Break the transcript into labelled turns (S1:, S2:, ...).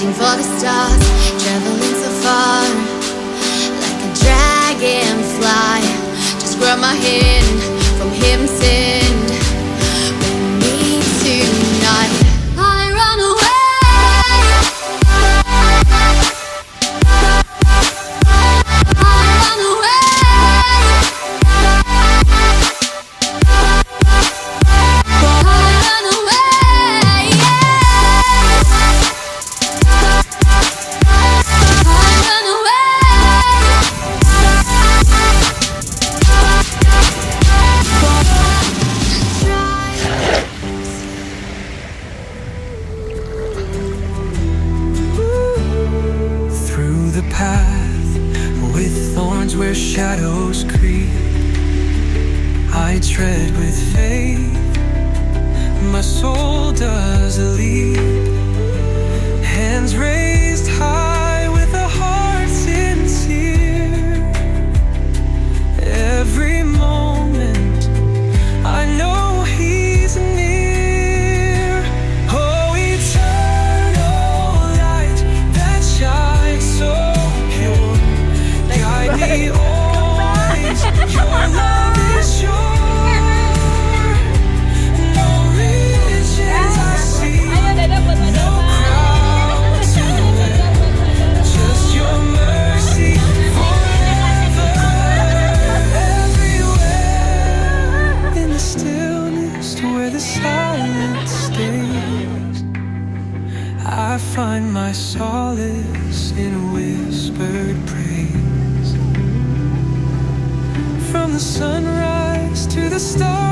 S1: reaching for the stars, traveling so far, like a dragonfly. Just grab my hand from him, send me tonight. I run away.
S2: Where shadows creep, I tread with faith. My soul does a leap, hands raised high with a heart sincere. Every moment I know He's near. Oh, eternal light that shines so pure, guide me always. Your love is sure. No riches I see, no crown to wear, just your mercy forever. Everywhere in the stillness where the silence stays, I find my solace in whispered praise. From the sunrise to the stars,